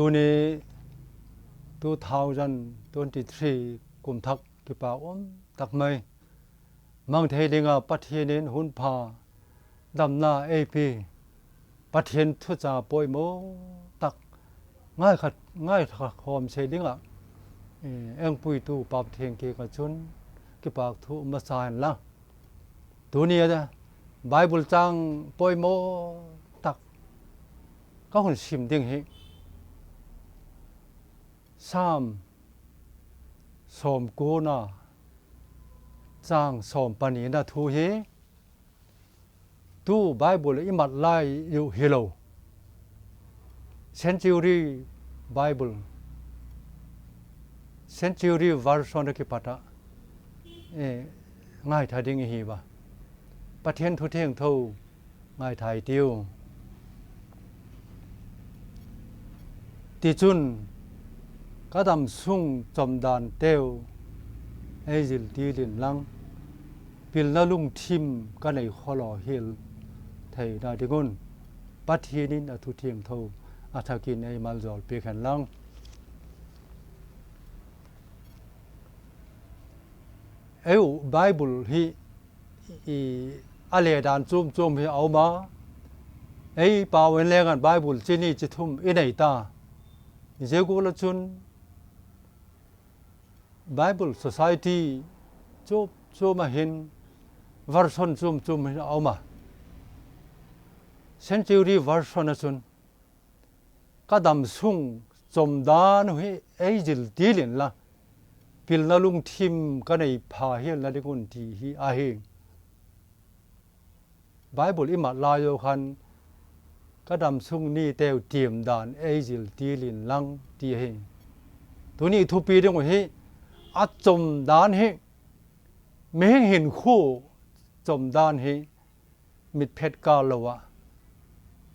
ตัวนี้2023กุมทักกิปาตักไม่มังเทดิงาปัทเทนินหุนพาดำนาเอพีปัทเทนทุจ่าป่วยโมตักง่ายคอมเชดิงะเอ็งปุยตูปาบเทียงเกกชุนกิปากทุมาสานละตัวนี้นะไบเบิลจังป่วยโมตักก็คนชิมดิ้งเฮสมกูนะจางสมปนีนะทูเฮตูไบเบิลอิมัดไลอยู่เฮโลCentury Bible Century version ที่ปัตตะง่ายทายดิ้งฮีบะประเทศทุเทียงทูง่ายทายเดียวที่จุนก็ดำสุ่งจมดานเตียวไอจิลดีลินลังพิลนาลุงทิมก็ในขลอฮิลไทยนาดิกุนปัทเทนินอทุเทียงทูอาทากินไอมัลจอลเปียขันลังไบเบิลฮีอะไรด่านจุ่มให้เอามาป่าเวลากันไบเบิลที่นี่จะทุ่มอินไหนตาเจ้ากุลชุนBible Society จุ่มมาเห็น version จุ่มให้เอามา Century version นะชุนก็ดำสุ่งจมดานให้จิลดีลินละพิลนาลุงทิมก็ในพาเฮลนาดิกุนที่ฮีอาเฮง Bible อิมาลายคันก็ดำสุ่งนี่เตวเทียมดานไอจิลดีลินลังที่เฮงตัวนี้ทุกปีเรื่องว่าเฮอัดจมดานเฮไม่เห็นคู่จมดานเฮมิดเพชรกาลวะ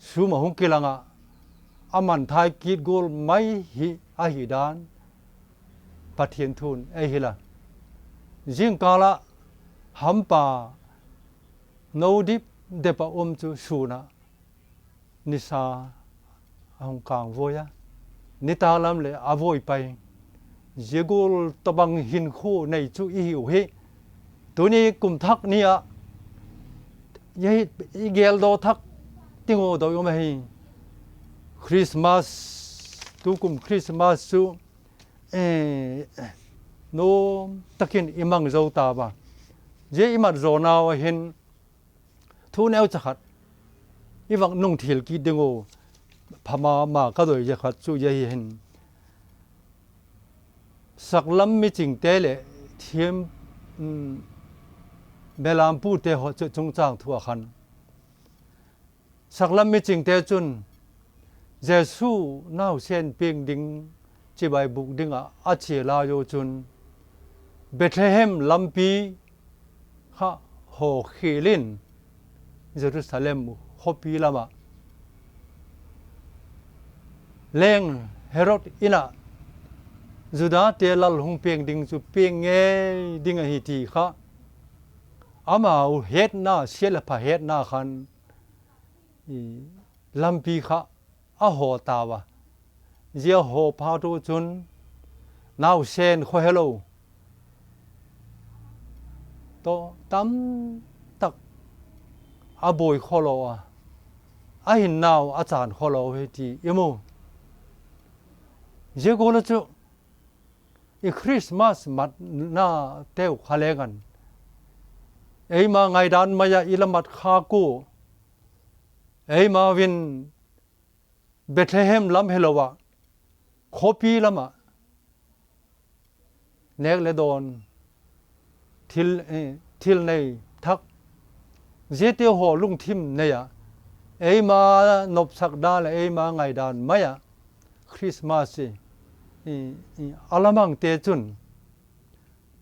สูมาหงกิลังอามันไทยกีดโกลไม่ฮิอาฮิดานปัทเทียนทุนไอฮิละจิงกาละฮัมปาโนดิบเดปะจูสูนะนิสาฮงกางโวยนิตาลัมเลอโวยไปเจกูลตบังหินคู่ในจุอีหิวเฮตัวนี้กลุ่มทักนี่อะยัยเกลโดทักติงโอโดยไม่ให้คริสต์มาสตุกุมคริสต์มาสซูโนตะกินอิมังโจตาบะเจอิมัดโจนาวเห็นทุนเอลจักรอีวังนุ่งทิลกีดิงโอพม่ามาก็โดยจักรจูยัยเห็นสักลำไม่จริงเตะเทียมเบลามพูดเตะหัวจงจางทั่วคันสักลำไม่จริงเตะจุนเจสูน่าเส้นเพียงดิ่งจีบายบุกดิ่งอาเชียลาโยจุนเบธเลเฮมลำปีฮะโฮคิลินเยรูซาเล็มฮอปีลามะเลงเฮโรดอินะจุดาเตลัลหงเพียงดิ่งจุเพียงเงดิ่งหิตีค่ะอามาเฮ็ดหน้าเสียละพะเฮ็ดหน้าคันลำปีค่ะอาโหตาวะเจ้าโหพาดูจุนน่าวเซนโคเฮโลโตตั้มตักอาบอยโคโลอะอาหินน่าวอาจารย์โคโลเฮตียมูเจ้าโกลจุคริสต์มาสมัดหน้าเต้าคาเลกันมาไงดันมายาอิลมัดคากูมาวินเบธเลเฮมลำเฮลวะโคปีลำเนกเลดอนทิลในทักเจเตียวหัวลุงทิมเนี่ยมานบสักดาลมาไงดันมายาคริสต์มาสอาลามังเตจุน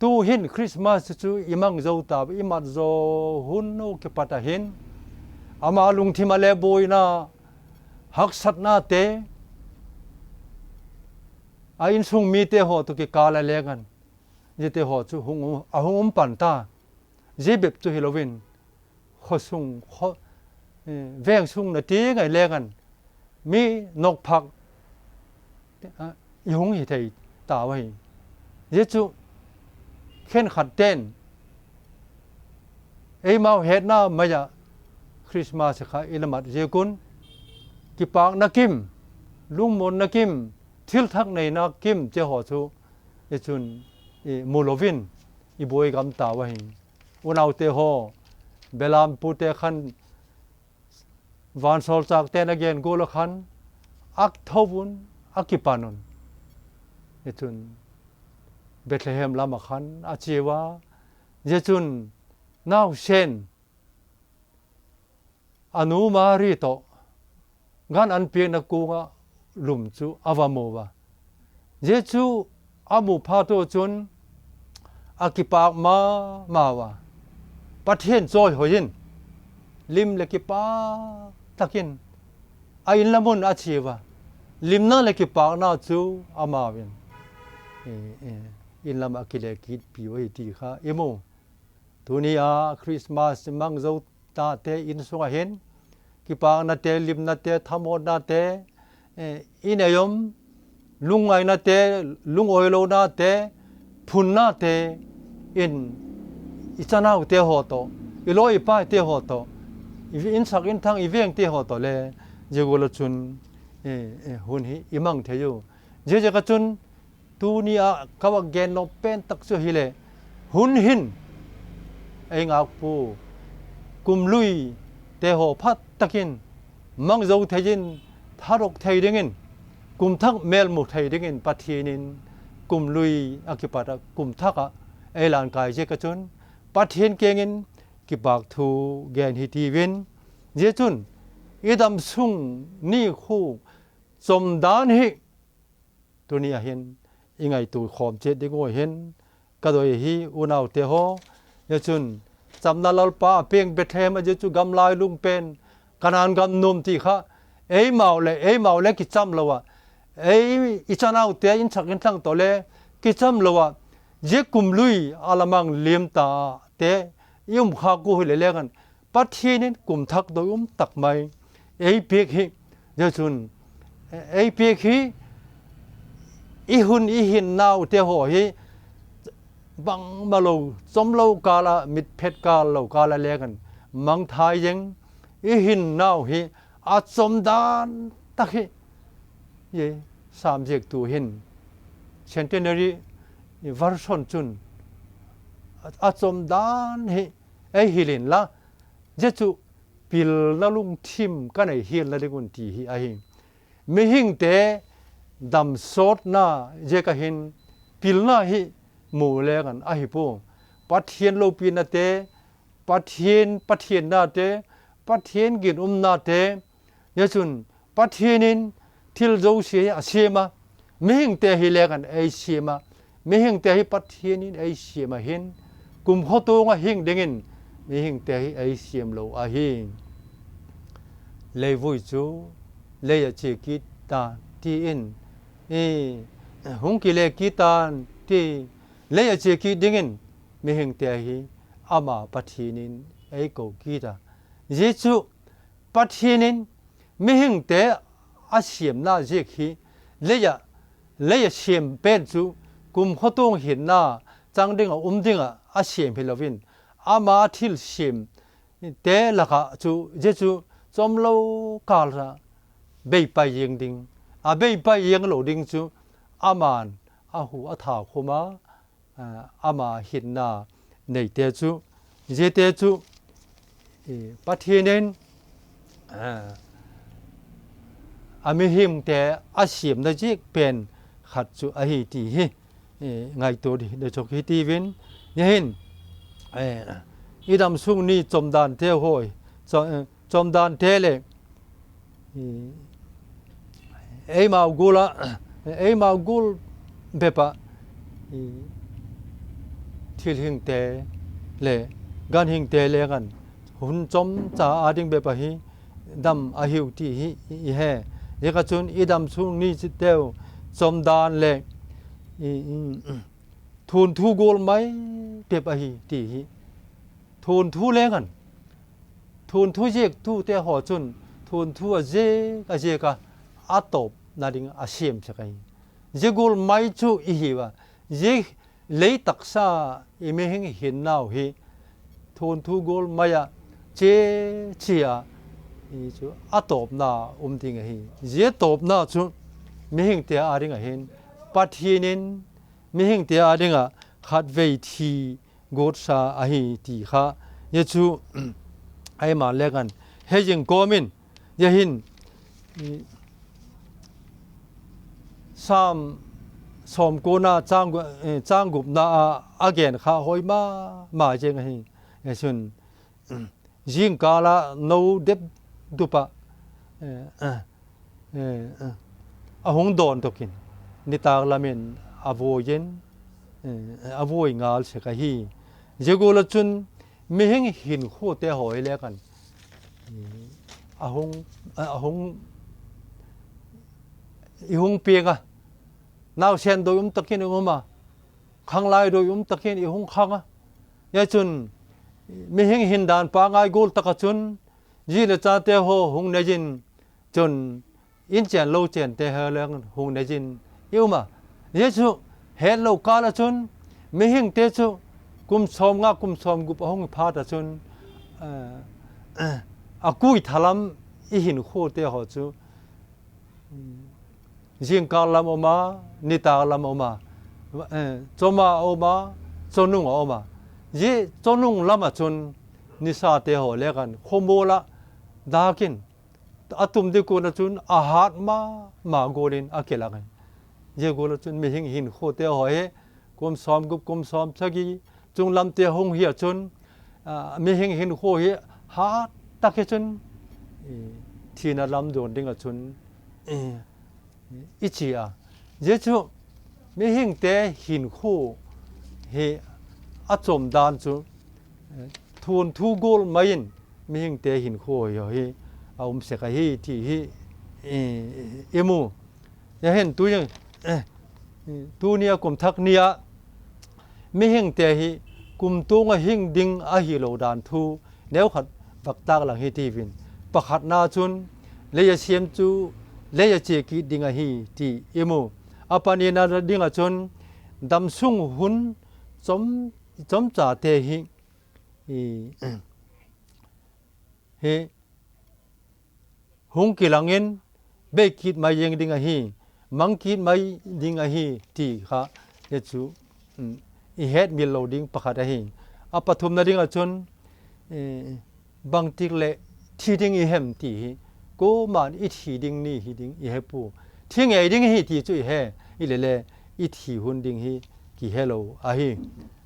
ตูเห็นคริสต์มาสจูอิมังโจตาบอิมัดโจหุนโนเกปัตเห็นอามาลุงทิมาเลบอยนาฮักสัตนาเตอินซุงมีเตหัวตุกิกาลเลกันเจเตหัวจูหุงปันตาเจเบบจูฮิโลวินขซุงแวงซุงนาทีไงเลกันมีนกผัก ยงหิไทยตาไว้เยซูเข็นขัดเต้นมาเฮ็ดหน้ามาจากคริสต์มาสค่ะอิลมัดเจกุนกิปากนักกิมลุงมนนักกิมทิลทักในนักกิมเจ้าหัวชูจุนมูโลวินบวยกำตาไว้อุณเอาเตหอเบลามพูเตขันวานโซลจากเตนเกนกูลขันอักทบุนอักกิปานุนจุนเบธเลเฮมลามาขันอาชีวะจุนน่าวเชนอนุมารีโตงานอันเปียนักกูงะลุมจูอาวามูวะเยจูอามูพาโตจุนอากิปากมาวะปัทเทนโจยหอยินลิมเลกิปาตักินอาอินละมุนอาชีวะลิมนั่นเลกิปากน่าจูอามาวินอินละมากิเลกิดปิวให้ตีข้าเอโมตัวนี้คริสต์มาสมังเจ้าตาเตอินสวะเห็นกิปากนาเตลิมนาเตทามอนาเตอินเอยมลุงไงนาเตลุงโอยโลนาเตพุนนาเตอินอิจานาอุเตหอโตอิโลอิปาเตหอโตอินสักอินทางอีเวงเตหอโตเลเจกุลจุนหุนหิอิมังเทยูเจกจุนตัวนี้เขาว่าเกนโนเป็นตักสุฮิเลหุนหินงาปูกุมลุยเตหอพัดตะกินมังเจ้าเทยินทารกไทยดิ่งินกุมทักเมลมุไทยดิ่งินปัทเทียนินกุมลุยอากิปัตกุมทักลานกายเจกจุนปัทเทียนเกงินกิปากทูแกนฮิตีวินเจจุนอีดำซุงนี่คู่สมดานฮิตัวนี้เห็นยังไงตัวขอมเจ็ดได้ก็เห็นก็โดยฮีอุณเอาเตหอจุนจำนาลปาเพียงเบเทมจะจุกำลายลุงเป็นขนาดกำนุ่มที่ข้าเมาเลยกิจจำละวะอิจานาอุเตอินสักอินทั้งตัวเลยกิจจำละวะเจกุมลุยอาลามังเลียมตาเตยุ่มขากูให้เลี้ยกันปัทเทียนกุมทักโดยตักไม่เปียกฮีจะจุนเปียกฮีอีหุ่นอีหินนาวเตหอฮีบังมาโลสมโลกาลมิดเพชรกาลกาลเลี้ยกันมังทายยังอีหินนาวฮีอาสมดานตักฮีสามเจกตัวหินเซนเทนเนอรี่วาร์ชอนจุนอาสมดานฮีฮิลินละเจจูปิลละลุงทิมกันไอฮิลละเด็กุนทีฮีไอฮิไม่หิงเตดำสดน่าเจก็เห็นปิลน่าฮีหมู่เลี้ยกันไอฮิปูปัทเทียนโลปีนาเตปัทเทียนนาเตปัทเทียนกินนาเตยะจุนปัทเทียนินทิลโจเสียเสียมาไม่หิงเตฮิเลี้ยกันไอเสียมาไม่หิงเตฮิปัทเทียนินไอเสียมาเห็นกุมข้อตัวงาหิงเด้งินไม่หิงเตฮิไอเสียมโลอาหิงเลยวุ้ยจูเลยเจกิตาที่อินหงกิเลกิตาที่เลยเจกิดิ่งินไม่เห็นแต่ฮีอามาปัทเทียนินไอโกกีตาเยซูปัทเทียนินไม่เห็นแต่อาเสียมน่าเจกีเลยเสียมเป็นจูกุมข้อตรงเห็นหน้าจังดิ่งดิ่งอาเสียมพิลวินอามาทิลเสียมแต่ละก็จูเยซูจอมโลกาลระเบย์ไปยังดิ่งเบย์ไปยังโลดิ่งจูอามันอาหูอาถาคุมาอามาเห็นหน้าในเตจูเจเตจูปัทเทียนินไม่เห็นแต่อาเสียมนั่นจีเป็นขัดจูอาหิตีฮีไงตัวดีเดี๋ยวจกฮิตีวินยังเห็นอีดำซุงนี่จมดานเทหอยจมดานเทเลมากูละมากูเบปะที่หิงเตเลกันหิงเตเลกันหุ่นจมจ่าอาดิงเบปะฮีดำอาหิวที่ฮีเฮเยกจุนอีดำซุงนี่จิเตวจมดานเลทุนทูโกลไหมเบปะฮีที่ฮีทุนทูเลกันทุนทูเจกทูเตหอจุนทุนทูเจกะอาตบนาดิงอาเซียมสักไง je gol mai chu i hi wa je lấy taksa ime hing hin nào hi thôn thu gol maya che chia i chu atop na ting hi je top na chu mi hing te a ring a hin pathinin mi hing te a ring a khat vei thi god sa a hi ti kha ye chu ai ma le gan he jing komin ye hin sam som cô na trang gục na again kha hoi ma jeng hi esun jing kala no dep dupa a hong don tokin ni tak lamin avoyen avoi ngal se ka hi jegola chun mi heng hin kho te hoi le kan a hong i hong pe ga nào sen đôi takin ôm mà khang lai đôi takin i hung khang á ya chun mi hing hin dan pa ngai gol taka chun ji le cha te ho hung ne jin chun in chen lo chen te ha lang hung ne jin yêu mà ye chu he lo ka la chun mi hing te chu kum som gup hung pha ta chun a kui thalam i hin kho te ho chu riêng cả làm oma, nita làm oma, choma oma, chonung oma, ye chonung lama chon nisa te ho legan khomola dakin atum de ko na chun ahat ma golin akela gan ye gola chun mi hing hin kho te ho he kum som chagi chung lam te hong hi chun mi hing hin kho hi ha take chun thina lam don ding a chun ichi a je chu mi hing te hin khu he a chom dan chu thun thu gol main mi hing te hin khu yo hi a se ka hi ti hi emu ya hen tu yang tu nia kum thak nia mi hing te hi kum tu nga hing ding a hi lo dan thu neu khat bak tak lang hi ti vin pakhat na chun le ya siam chu le ya che ki dinga hi ti emu apani na dinga chon dam sung hun chom cha te hi he hung kilangin be kit mai yeng dinga hi mang kit mai dinga hi ti kha ye chu I het mil loading pakhat a hi apathum na dinga chon bang tik le thi ding I hem ti hi cô man ít hi ding ni hi ding I hepu thi nge ding hi ti chu he I le ít hi hun ding hi ki hello a hi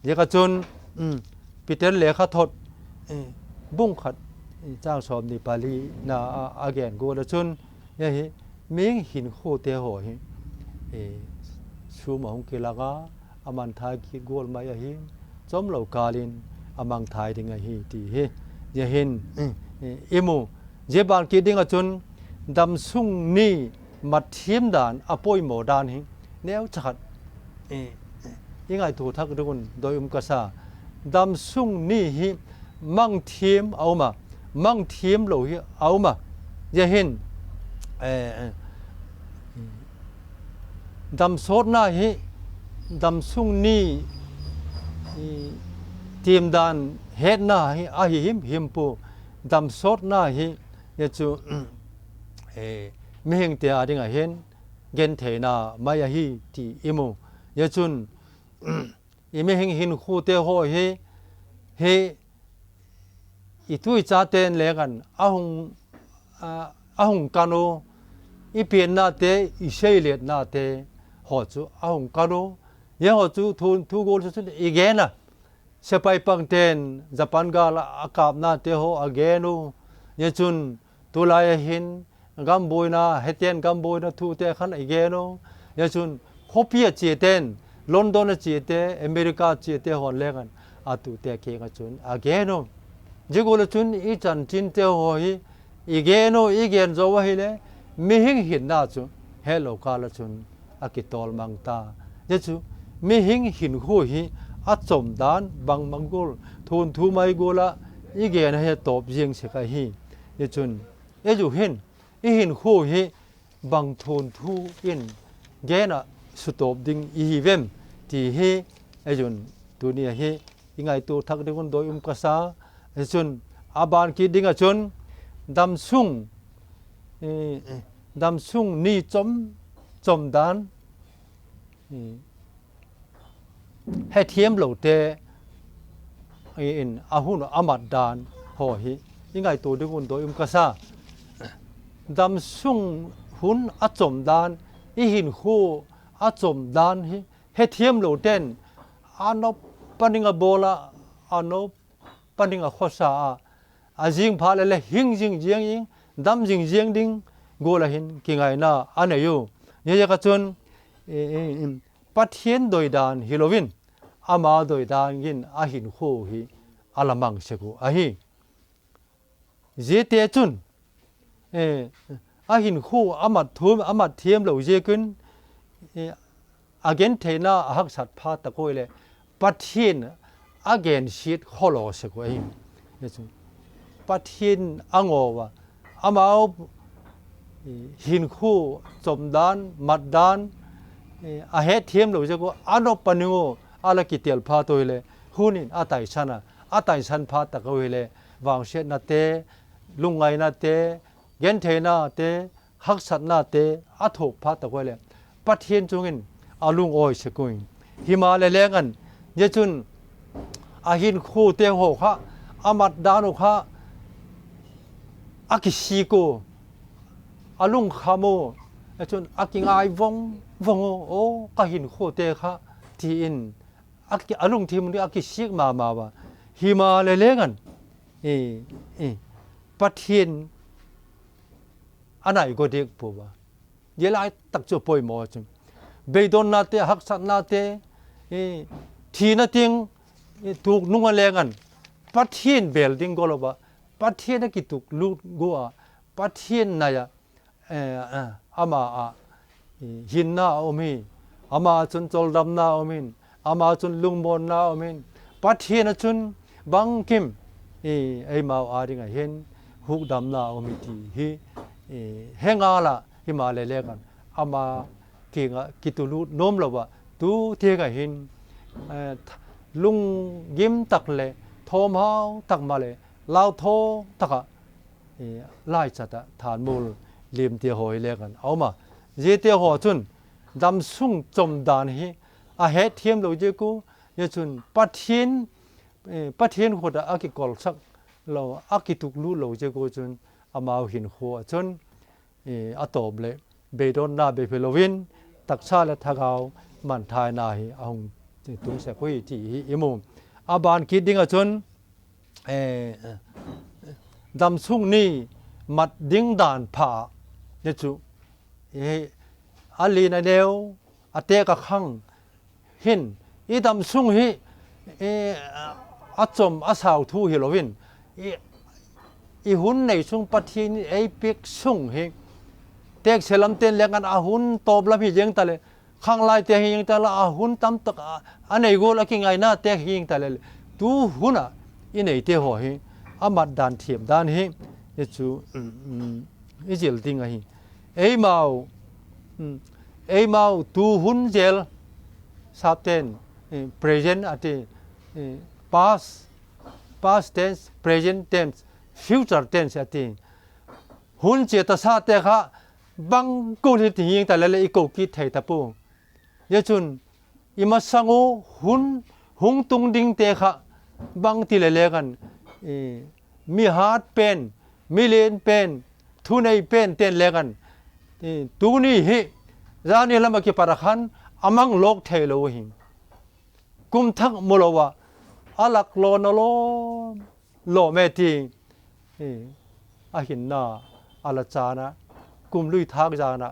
ye ka chon Peter le kha thot bung khat chang som ni pali na again go la chon ye hi ming hin kho te ho hi su ma hong ke la ga aman thai ki gol mai a hi chom lo kalin amang thai ding a hi ti he ye hin emu je ban ki ding a chun dam sung ni mat thim dan apoi mo dan hi neu chat ingai tu thak dun doi ka sa dam sung ni hi mang thim auma mang thim lo hi auma je hin dam sot na hi dam sung ni thim dan het na hi a hi him pu dam sot na hi ye chu mi hing te a ding a hen gen the na mai a hi ti imu ye chun I mi hing hin khu te ho he I tui cha ten le gan a hung kano I pian na te I sei let na te ho chu a hung kano ye ho chu thun thu gol chu again a se pai pang ten Japan ga la akap na te ho again u ye chun tu lai hin gam boy na heten gam boy na thu te khan again u ye chun khopia che ten London che te America che te hon le gan a tu te ke ga chun again u je go la chun I chan chin te ho hi again u again zo wa hi le mi hing hin na chu hello ka la chun a ki tol mang ta je chu mi hing hin ho hi a chom dan bang mangol thun thu mai gola again he top jing se ka hi ye chun e ju hin I hin ho hi bang thun thu in gena สุดบดิ้งอีเวมที่เฮไอจุนตัวนี้เฮยังไงตัวทักดิ้งโดยกษาไอจุนอาบานคิดดิ้งจุนดำซุงนี่จมดานให้เทียมเหล่าเตอินอาหุนอามัดดานพอฮียังไงตัวดิ้งโดยกษาดำซุงหุนอาจมดานอีหินคู่อาจมดานให้เทียมเหล่าเต้นอานบปันิงโบลาอานบปันิงข้อสาอาจิงพาเลหิงจิงเจียงยิงดำจิงเจียงดิ้งโกลาหินกิงไงน่าอันนี้อยู่ยังจะจนปัทเทียนโดยดานฮิโลวินอามาโดยดานยินอาหินคู่ฮีอาลามังเชกูอาฮีเจเตจุนอาหินคู่อามัดทุ่มอามัดเทียมเหล่าเจกุนอาเกนเทน่าหักสัตว์พาตะโกยเลยปัทเทียนอาเกนชีดขอลอเชกูอาฮีปัทเทียนอ่างวะอามาหินคู่จมดานมัดดานอาเหตุเทียมเหล่าเจกูอานปนิโออาลกิเตียลพาตัวเลยหุ่นินอาไตชันอาไตชันพาตะโกยเลยวางเชนนาเตลุงไงนาเตเกนเทน่าเตหักสัตนาเตอาถูกพาตะโกยเลยปัทเทียนจงอินอาลุงโอยเชกุยหิมาเลเลงันเยจุนอาหินคู่เตโหค่ะอามัดดานุค่ะอากิชิโกอาลุงขโมจนอากิงไอวงโอกะหินโคเตค่ะที่อินอาลุงที่มันอากิชิกมาวะหิมาเลงันปัทเทียนอันไหนก็เด็กปัวเยลายตักจะป่วยหมอจึงเบยดอนนาเตหักสัตนาเตทีนาติงถูกนุ่งเลงันปัทเทียนเบลดิงก็ลบะปัทเทียนกิตุกลูกกัวปัทเทียนนายอามาหินนาอมินอามาจนจลดำนาอมินอามาจนลุงบนนาอมินปัทเทียนจนบังคิมไอมาอาริงเห็นหุกดำนาอมิตีฮีเฮงอาละหิมาเลเลกันอามากิงกิตุลูโนมลบะตูเทกเห็นลุงยิ้มตักเลโทมหาตักมาเลลาวโทตักไล่จัดฐานมูลเลียมเตียหอยเลกันเอามาเจเตียหอจุนดำซุ่งจมดานฮีอาเหตุเทียมเราเจกูยจุนปัทเทียนหัวอากิกอลสักเราอากิตุกลูเราเจกูจุนอามาหินหัวจุนอาตบเลยเบดอนนาเบเฟโลวินตักชาและทากาวมันทายนาฮีอาหงตุงเสกุยจีอิมุอาบานคิดดิ้งจุนดำซุ่งนี่มัดดิ้งด่านผ่าเนี่ยจูอาลีนาเดียวอาเตกขังหินอีดำซุ่งฮีอาจมอาสาวทูฮิโลวินอีหุ่นในซุ่งปัททีนไอปิกซุ่งฮีเตกเซลัมเตนเลี้ยงกันอาหุ่นตบละพี่ยังตะเลยข้างไล่เตกยังตะละอาหุ่นตั้มตกอันไหนกูละกิงไงน่าเตกยังตะเลยตูหุ่นอีไหนเตหัวฮีอามัดดานเทียมดานฮีเนี่ยจูอิจิลติงไงเอ้มาตูหุ่นเจลสับเตน present อะที่ past tense present tense future tense อะที่หุ่นเจตสาเตค่ะบังกูที่ทิ้งแต่ละเลยอีกกิจไทยตะปูยจุนอิมาสังโอหุ่นตุงดิงเตค่ะบังที่เลยกันมีฮาร์ดเป็นมีเลนเป็นทุนไอเป็นเต้นเลกันตูนี่ฮิจานี่ละมาคิปารักขันอามังโลกเทโลหิงกุมทักมุลวะอาลักโลนโลโลเมติอาหินนาอาลจานะกุมลุยทากจานะ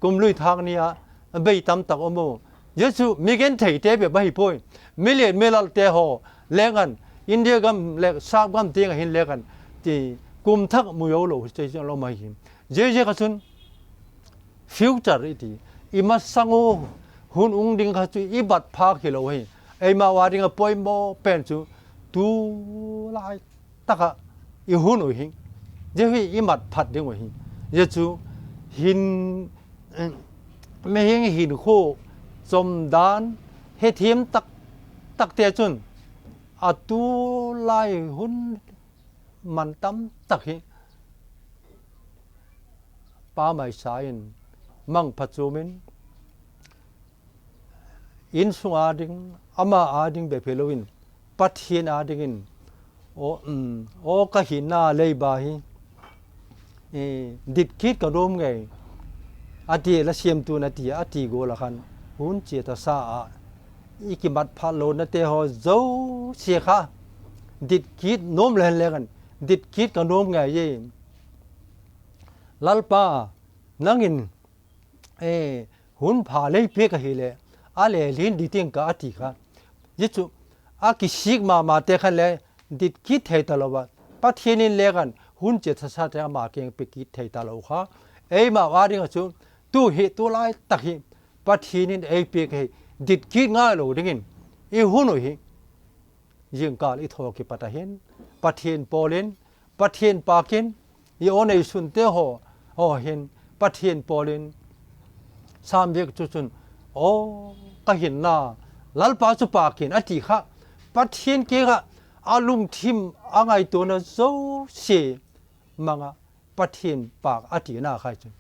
กุมลุยทากนี้เบยตัมตักอโมยสุมีเกนไทยเตเบะหิป่วยมิเลนเมลัลเตโฮเลกันอินเดียกัมเลซากัมเตียงหินเลกันที่กุมทักมุยโอโลเจจโลมาหิมเจกัสุนฟิวเจอร์อีทีอิมาสังโอหุ่นอุ้งดิ่งกัสุอีบัดพากฮิโลหิไอมาวาดิ่งป่วยโมเป็นจูตูไลตักอีหุ่นอุหิเจวิอีมัดพัดดิ่งอุหิเจจูหินไม่เห็นหินโค จมดานเฮทีมตักเตจุนอาตูไลหุนมันตั้มตักฮิป้าไม่สายมังพัจูมินอินสุงอาดิงอามาอาดิงเบเพโลวินปัทเฮียนอาดิงโอกะหินนาเลยบาฮิดิดคิดกระโดมไงอาทิละเสียมตัวนาทีอาทิโกละคันหุ่นเจตสาอีกิมัดพาโลนเตหอโจเสียค่ะดิดคิดโน้มเลยกันดิดคิดกระโดมไงยี่ลัลปานังอินหุ่นพาเลยเพียกหิเลอะไรลินดิติงกาอาทิค่ะยิ่งอากิชิกมาเตคันเลยดิดคิดให้ตลอดปัทเฮียนินเลกันหุ่นเจตสาจะมาเก่งไปคิดให้ตลอดค่ะมาว่าดิงจุตัวเหตุตัวไรตักหิปัทเฮียนินเพียกให้ดิดคิดง่ายเลยดิ่งหุ่นโอ้ยยิงกาลอีทอกิปัตเฮียนปัทเฮียนโปเลนปัทเฮียนปากินอีโอในสุนเตหอเห็นปัทเฮียนโปเลนสามเด็กจุนก็เห็นหน้าลัลปาสุปากินอธิค่ะปัทเฮียนเกะอาลุงทิมอ่างไอตัวนั้นโจเสียมังปัทเฮียนปากอธิหน้าใครจุน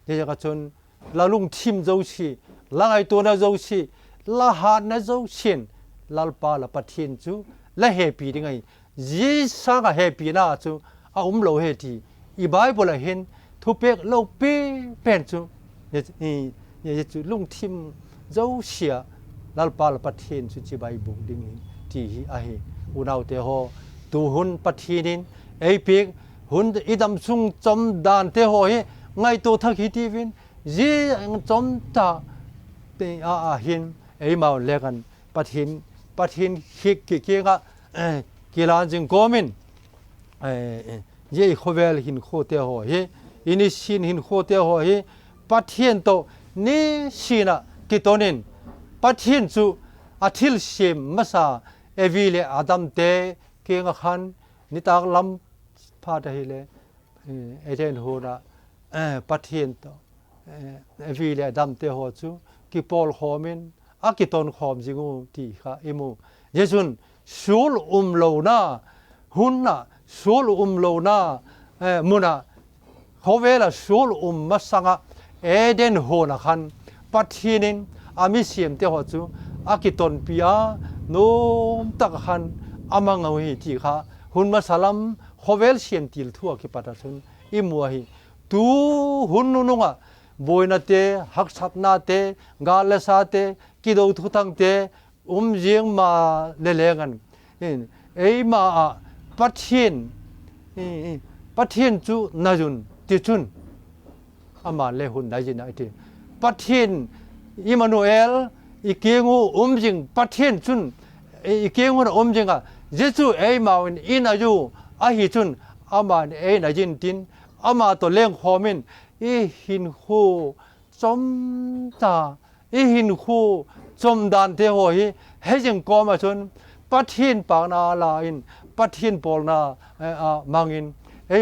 เดี๋ยวก็จุนลาลุงทิมโจเสียลังไอตัวนั้นโจเสียลาหานั้นโจเสียลัลปาละปัทเฮียนจูและเฮปียังไงยี่สังเฮปีน่าจูโลเฮตีอีไบเบิลเห็นทุเปกโลเปเป็นจูเนี่ยจูลุงทิมโจเสียลัลปาละปัทเฮียนจูจีไบบุดิ้งที่อาเฮอุณาวเตหอตูหุนปัทเฮียนินปีกหุนอีดำซุงจมดานเตหอเฮไงตัวทักฮิตีวินยี่จมตาเป็นอาหินมาเลกันปัทเฮียนฮิกเกี่ยงกีฬาจึงโกมินยี่ขวเวลหินโคเตหอเฮอินิชินหินโคเตหอเฮปัทเฮียนโตนี่ชินะกิโตนินปัทเฮียนจูอาทิลเชมมาซาวีเลอาดัมเตเกี่ยงขันนิตากลำพาดให้เลยเดนโฮนะปัทเฮียนโตวีเลอาดัมเตหอจูกิปอลขอมินอากิตอนขอมจิงูที่ข้ามูเยซุนสูลโลนาหุ่นน่ะสูลโลนามุนะเขาเวลาสูลมาสังะเดนโฮนะขันปัทเฮียนินอามิเซียมเตหอจูอากิตอนปีอาโนมตักขันอามังเอาหิที่ข้าหุ่นมาสลัมเขาเวลเซียมติลทั่วกิปัตตุนมัวหิตูหุ่นนุ่งอ่ะบอยนาเตหักสัตนาเตกาเลสาเตกิโดทุตังเตเจียงมาเลกันมาปัทเฮียนจูนาจุนติจุนอามาเลหุนได้ยินไอทีปัทเฮียนอิมานูเอลอีเกียงูจิงปัทเฮียนจุนอีเกียงูจิงอ่ะเจจูมาอินาจูอาฮิจุนอามานาจินตินอามาตัวเลี้ยงคอมินหินคู่จมตาหินคู่จมดานเทหอยให้จึงกอมาชนปัทเฮียนปากนาลาอินปัทเฮียนปอลนามังอิน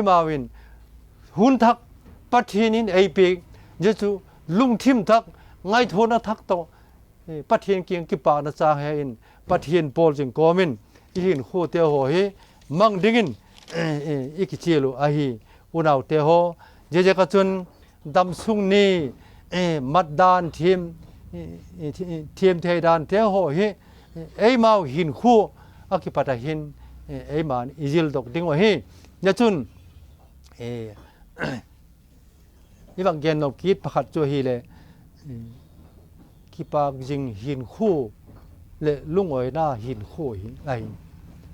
มาวินหุ่นทักปัทเฮียนินปีกเจจูลุงทิมทักไงโทนะทักโตปัทเฮียนเกียงกิปานาจาเฮอินปัทเฮียนปอลจึงกอมินหินคู่เทหอยมังดิงินอีกเจลูอาฮีอุณาวเตหอเจกจุนดำซุงนี่มัดดานทีมเทดานเทหอเฮมาหินคู่อากิปัตหินมาอิจิลดอกดิ้งว่าเฮยจุนอีบางเกนนกคิดประคัดจัวฮีเลยกิปากจิงหินคู่เลลุงอ้อยหน้าหินคู่หินไร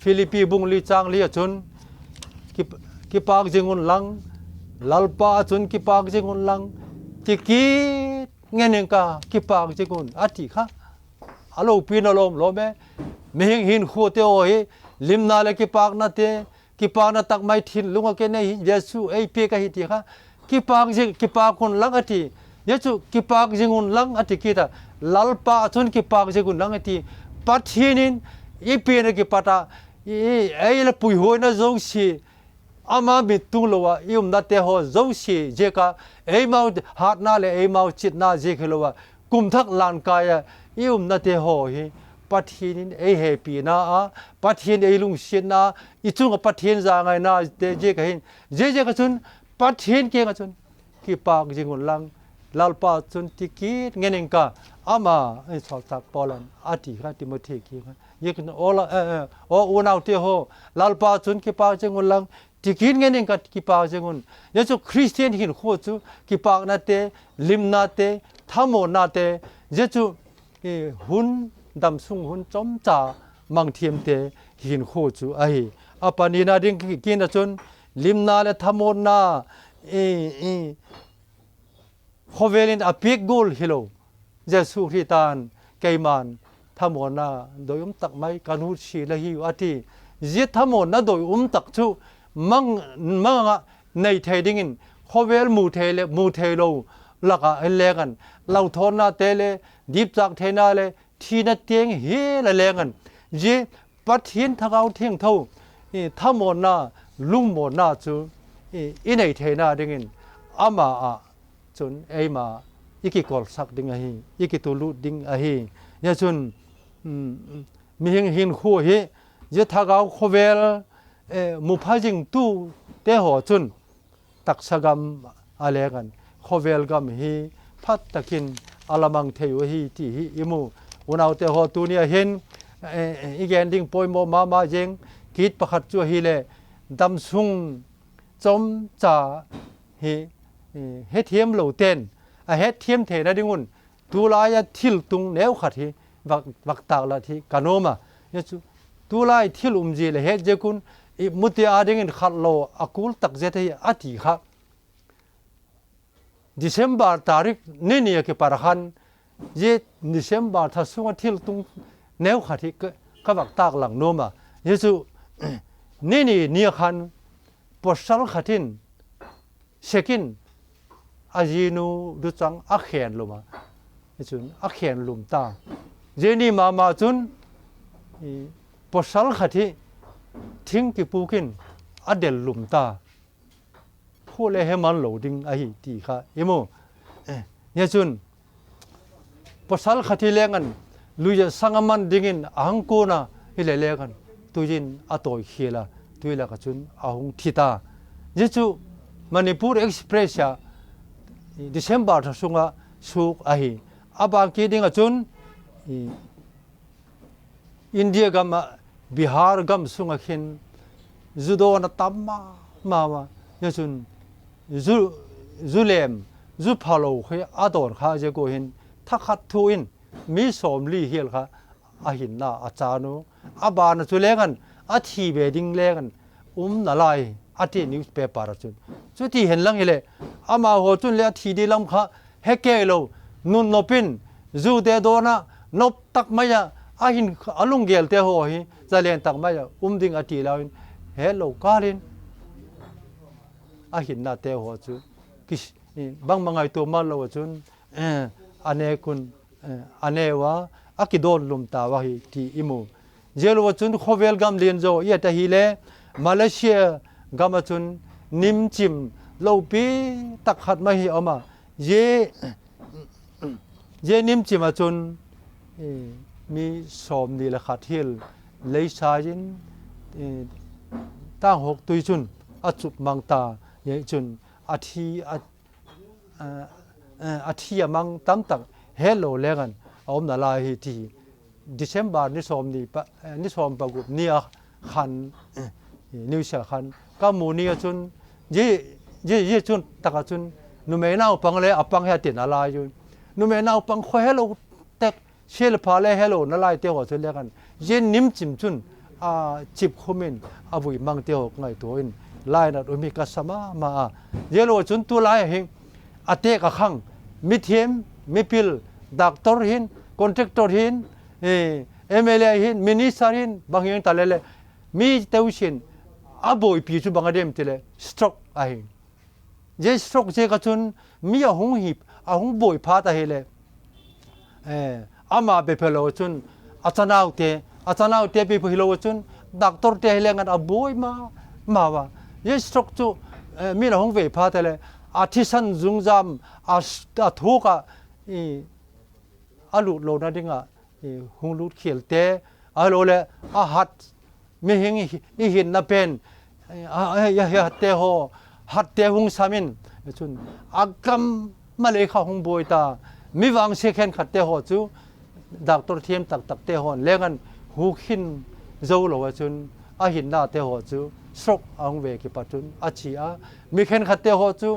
ฟิลิปปีบุงลีจางลีจุนกิปากจิงอุนลังลัลปาจุนกิปากจิงอุนลังที่กีเงี้ยนึงกากิปากจิงอุนอาทิค่ะอาลูปีนอลมลมเมหิงหินคู่เตโอเฮลิมนาเลกิปากนาเตกิปากนาตักไม่ทิ้งลุงก็เนเยซูเปียกหิติค่ะกิปากคนลังอาทิเยซูกิปากจิงอุนลังอาทิกิตาลัลปาจุนกิปากจิงอุนลังอาทิปัทเฮียนินเปียนกิปาตาละปุยโหยนะจงสีอามาบิตุงโลวะยุมนัดเตหอจงสีเจกามาหัดนาเลมาจิตนาเจกโลวะก กุมทักลานกายอิมนาเตโหฮิปัทหินเอเฮปีนาปัทหินเอลุงเชียนาอิจุงปัทหินจางไงนาเตเจกหินเจกจุนปัทหินเกงจุนกีปากจิงุลังลาลปาจุนติกีเงินกาอามาไอสอสักปอลันอาทิค่ะติโมธีกีค่ะยิ่งโอละโออุนาวเตโหลาลปาจุนกีปากจิงุลังติกินเงินกักีปากจิงุนยะจุคริสเตียนหินโคจูกีปากนาเตลิมนาเตทามโมนาเตยะจุหุนดำสุงหุนจอมจ่ามังเทียมเตหินโคจูไออปานีนาดิงกินนะจนลิมนาและทามโมนาโคเวลินอพิกกูลฮิโลเจสุริตานเกมันทามโมนาโดยตักไม่กันูชีละฮิวอาทิเจทามโมนาโดยตักจูมังในเทดิ้งโคเวลมูเทโลลักเอเลกันเราทนนาเตเลดิบจากเทนาเลทีนัดเตียงเฮละเลกันเจปัทหินทักเอาเทียงเท่าถ้าโมนาลุงโมนาจูอินไอเทนาดิ้งอามาจนไอมาอีกิกอลสักดิ้งอะฮีอีกิตุลุดิ้งอะฮียาจนมีหินขัวเฮเจทักเอาโคเวลมุพาจิงตู้เตหอจุนตักสกรรมอะไรกันโคเวลกัมฮีพัดตะกินอาลามังเทวฮีที่ฮีอิมูวันเอาเตหอตัวนี้เห็นอีกอย่างดิ่งปอยโมมาเจงคิดประคัดจัวฮีเลดำซุงจอมจ่าฮีเฮเทียมเหลวเต้นเฮเทียมเทนะดิ่งุนตุลายทิลตุงแนวขัดฮีวักตากละที่กานโนมาเยซูตุลายทิลจีเลเฮเจกุนมุติอาดิ่งขัดโลอากูลตักเจตฮีอาทิค่ะDesember tarik nini ke parahan je Desember tha sunga thil tung neu khathi ka bak tak lang noma yesu nini ni khan posal khatin sekin ajinu du chang akhen luma yesu akhen lum ta je ni ma chun posal khathi thing ki pukin adel lum taพูดเลยให้มันโหลดิ้งไอ้ที่ค่ะยี่โมเนี่ยจุนภาษาขัดที่เลี้ยงกันลุยจะสังมันดิ้งอ่างกูนะให้เลี้ยงกันตัวจินอัตโตเขียละตัวเลี้ยงจุนอ่างทิตายี่จูมณีปูร์เอ็กซ์เพรสยาเดซemburทั้งสุงะสุกไอ้อาบางกีดิ้งจุนอินเดียกัมบิฮาร์กัมสุงะขินจุดโดนตัมมาเนี่ยจุนจุเลมจุพาโลเขยอาดอร์ข้าจะโกหินทักขัดทูอินมีสมลีเฮียลข้าอาหินน่าอาจารย์นู้อาบานจุเลกันอาทีเบดิงเลกันนาลายอาทีนิวส์เพเปอร์จุดที่เห็นลังเฮเลอามาหัวจุนเลอาทีดีลำข้าเฮเกโลนุนนปินจูเดโดนะนบตักไม่ยาอาหินอาลุงเกลเตหัวหิจะเลียนตักไม่ยาดิ่งอาทีแล้วเฮโลกาลินอาหินนาเตหัวจูกิสบางไงตัวมาแล้วจุนอันเนคุณอันเนวะอากิโดนลุมตาวะฮีที่อิมูเจลวจุนโคเวลกัมเลียนโจเยตะฮีเลมาเลเซียกัมจุนนิมจิมโลปีตักขัดมาฮีออกมาเยนิมจิมจุนมีสมดีละขัดฮิลเลยชาจินตั้งหกตุยจุนอาจุบมังตาเยจุนอาทิมังตั้มตักเฮลโลเลกันอมนาลาฮีทีDecemberนิสอมนี่ปะนิสอมปะกุบเนียขันนิวเชียขันก็มูเนียจุนเย่จุนตักจุนนุเมน่าปังเลยอปังเฮตินาลายจุนนุเมน่าปังคอยเฮลโลเต็กเชลพาเลเฮลโลนาลายเตียวจุนเลกันเย่นิมจิมจุนจิบคมินอบุยมังเตียวไงตัวอินไล่นัดอุมิกัสมามาเยลโลจุนตัวไล่เฮงอาเตกขังมิเทียมมิพิลดักตอร์หินคอนแทคตอร์หินMLAหินมินิสตาร์หินบางอย่างตาเลเลมีเตวิชินอาบุยพิจูบางเดมติเลสโตรกไอเจสโตรกเจกัจุนมีอาหงหิบอาหงบุยพาตาเฮเลอามาเปเพลโลจุนอาจารย์เตปีพฮิโลจุนดักตอร์เตเฮเลงันอาบุยมาวะเจสโตรกจูมีอาหงเวพาตาเลอาทิสันจุงจามอาทุกะ อาลุโลนาดิงะหุงลุดเขียลเตอาโลเลอาหัดมีหิงอีหินนาเป็นยาเตโฮหัดเตหุงสามินจุนอักกัมมาเลยข้าหุงบอยตามีวังเสกเห็นขัดเตโฮจูดักตัวเทียมตักเตโฮเลี้ยงหูขินเจ้าโลวจุนอาหินนาเตโฮจูสกอังเวกิปัจจุนอาชีอามีเห็นขัดเตโฮจู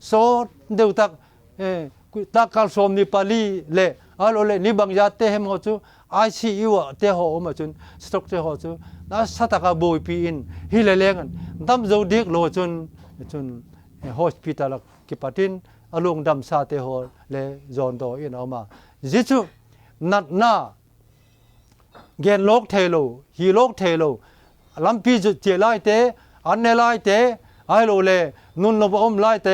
โซเดวตักตักกัลสมนิปาลีเล่อาโลเล่นิบังยาเตhemโฮจูอาชีอิวเตโฮอมาจุนสตอกเตโฮจูน่าสัตกาบอยปีอินฮิเลเลงันดำเจ้าดิกโลจุนฮอสพิทาลกิปัตินอารมณ์ดำซาเตโฮเลจอนโตอินเอามาจิจูนัดนาเกนโลกเทโลฮีโลกเทโลลัมพีจุเจไลเตอันเนไลเตไอโลเลนุนนบอมไลเต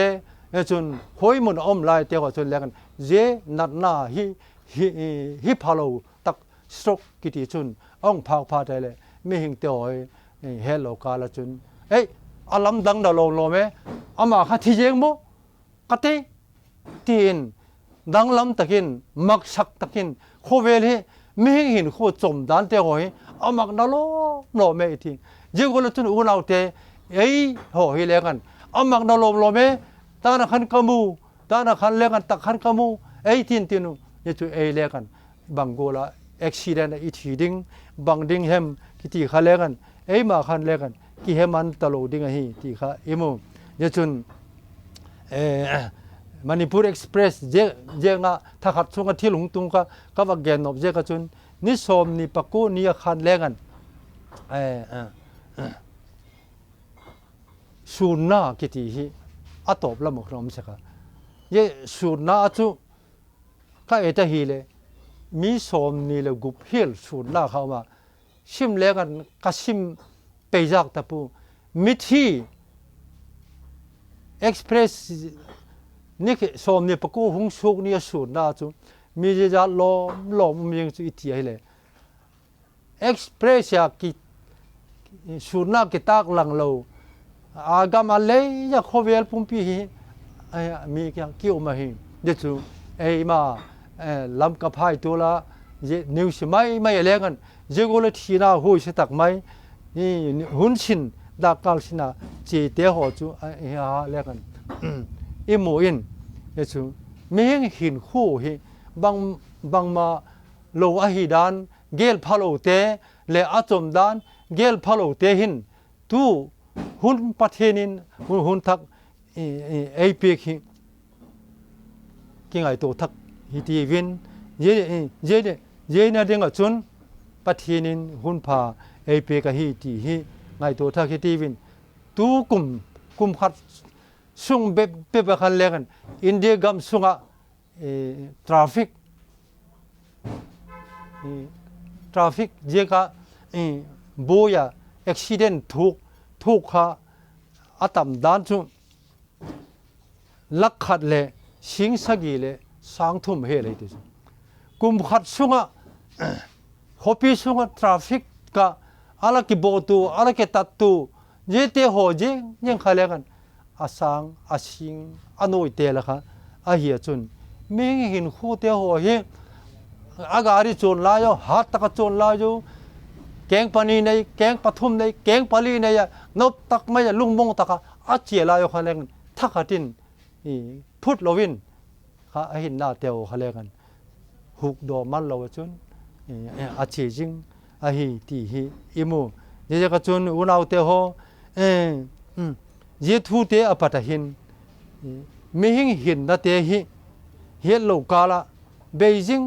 จุนหอยมุนอมไลเตก็จุนเลกันเจนัดนาฮิพาโลตักสตรกกิติจุนอ่องพากพาไตเลไม่หิงเตอยเฮลโลกาลจุนเอ้ยอลัมดังดาโลโลเมอามาขัดที่เจงโมกัตตีนดังลำตะกินมักสักตะกินโคเวลฮีไม่เห็นโคจมดันเตหอยอามักนาโลโลเมอีทิ้งเจ้าก็เลยจนอุณเอาเตเอ้ยโหฮิเลกันอามักนาโลโลเมตานักขันกมูตานักขันเลกันตักขันกมูเอ้ยทินตินุเนี่ยจู่เอ้ยเลกันบังโกลาอุบิเหตุอีทีดิ้งบังดิ้งเฮมกิติขาเลกันเอ้ยมาขันเลกันกิเฮมันตลอดดิ้งฮีที่ขาอิมูเนี่ยจุนมณีพุรเอ็กซ์เพรสเจงะถ้าขัดส่งกันที่หลงตุงก็ว่าแกนอบเจก็จุนนิสมนิปะกูนิยคันแรงกันสูนนากิติฮีอัตบละมุขนมเสกเยสูนนาจุก็เอตฮีเลมีสมนิเลกุบเฮลสูนนาเข้ามาชิมแรงกันก็ชิมไปจากตะปูมิทีเอ็กซ์เพรสนี่คือสมเนี่ยปะกูหงสุกนี่สูนนาจูมีเจาลมมีอย่างสุดที่ให้เลยเอ็กซ์เพรสอยากกิสูนนากิตากหลังเราอากามาเลยอยากขบเวลปุ่มปีมีกี่อมาหิเดี๋ยวจูมาลำกับพายตัวละนิวส์ไม่เลี้ยงกันเจ้าก็เลยทีน่าหูเสตักไม่นี่หุ่นชินดักกัลชินาเจเตะหัวจูเลี้ยงกันอิมูอินเดี๋ยวจูไม่เห็นคู่ฮีบางมาโลอาฮิดานเกลพาโลเตเลอาจมดานเกลพาโลเตหินตูหุ่นปัทเฮนินหุ่นทักเอพีกิงไอตัวทักฮิตีวินเจน่าเด้งจุนปัทเฮนินหุ่นพาเอพีกฮิตีฮีไงตัวทักฮิตีวินตูกุมขัดซุงเบบขันเลกันอินเดียกัมซุงะทราฟิกเจก็โบยาอุบิเหตุทุกขาอัตมดานจุลักขัดเลสิงสกีเลสังทุมเฮเลยที่สุดกุมขัดซุงะฮอปีซุงะทราฟิกก็อะไรกิโบตูอะไรกิตัดตูเจเตโฮเจยังขายเลกันอาสังอาชิงอโนยเตละค่ะอาเหียจุนไม่เห็นคู่เตโฮเฮอากาศโจรลายฮัตตะกโจรลายแกงปานีในแกงปฐุมในแกงปาลีในนบตักไม่ลุงมงตักอาเจียลายคนแรงทักขัดินพุทธโลวินข้าเห็นหน้าเตียวเขาเรียกันหุกดอมันเราจุนอาเจียจิงอาฮีตีฮีอิมูเยกจุนอุณาวเตียวเยทูเตอปัตหินไม่เห็นนาเตฮีเฮลโลกาลาเบจิง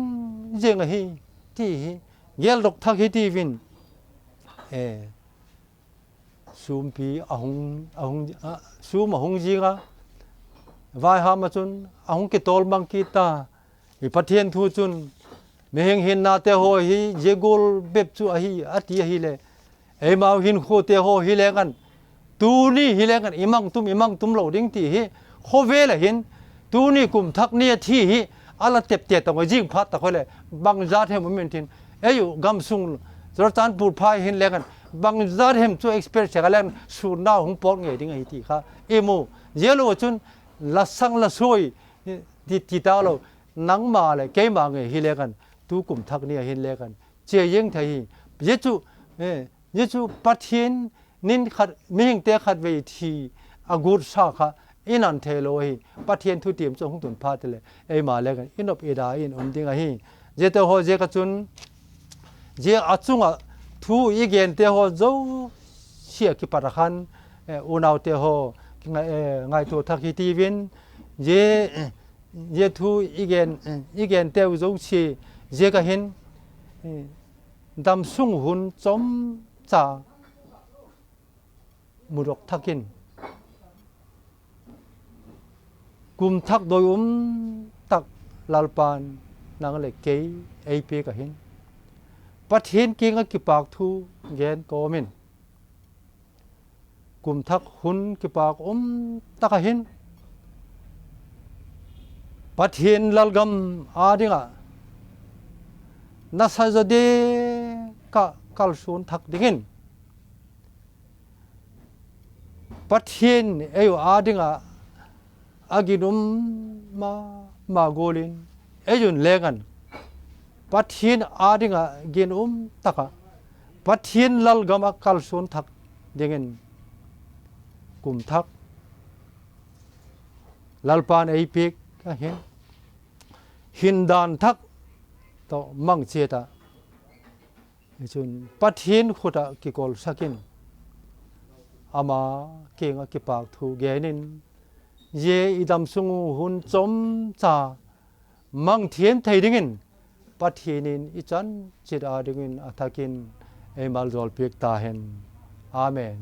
เจงฮีที่ฮีเยลดกทักฮีที่วินซูมพีซูมหงจีกาวายหามาจุนกิตอลบังกีตาปัทเทียนทูจุนไม่เห็นนาเตโฮฮีเจกูลเบบจูฮีอัติฮีเลมาหินโคเตโฮฮีเลกันตูนี่ฮีเลกันอิมังตุมเหล่าดิ้งที่ฮีโคเวลเห็นตูนี่กลุ่มทักเนี่ยที่ฮีอะไรเจ็บต้องยิงพัดตะคนเลยบางจัดให้มันเป็นทินอยู่กำซุงจรจานปูดพายเห็นแล้วกันบางจัดให้มันช่วยเอ็กซ์เพรสเชกันแล้วสูนหน้าหงปอนไงดิ้งไอ้ที่ค่ะโมเยลโลจุนละสังละซวยที่ตาเรานังมาเลยเกมาไงฮีเลกัน tu kum thak ni hin le kan che yeng thai yechu pathin nin khat ming te khat ve thi agur sa kha inan thelo hi pathian thu tim chong tun pha tele ei ma le kan inop eda in ding a hi je te ho je ka chun je achunga thu igen te ho zo sia ki parakhan unau te ho ngai to thak hi ti vin je thu igen te zo chi je ka hin dam sung hun chom cha murok thakin kum thak doi tak lalpan nang le ke ap ka hin pathin king a ki pak thu gen komin kum thak hun ki pak tak a hin pathin lalgam adinga nasajade ka kalsun thak dingin pathin ayo adinga aginum ma golin ayun legan pathin adinga ginum taka pathin lalgama kalsun thak dingin kum thak lalpan aipik ka hindan thak to mang cheta chun pathin khuta ki kol sakin ama kenga ki pak thu genin ye idam sungu hun chom cha mang thien thei dingin pathinin ichan chira dingin athakin emal zol pek ta hen amen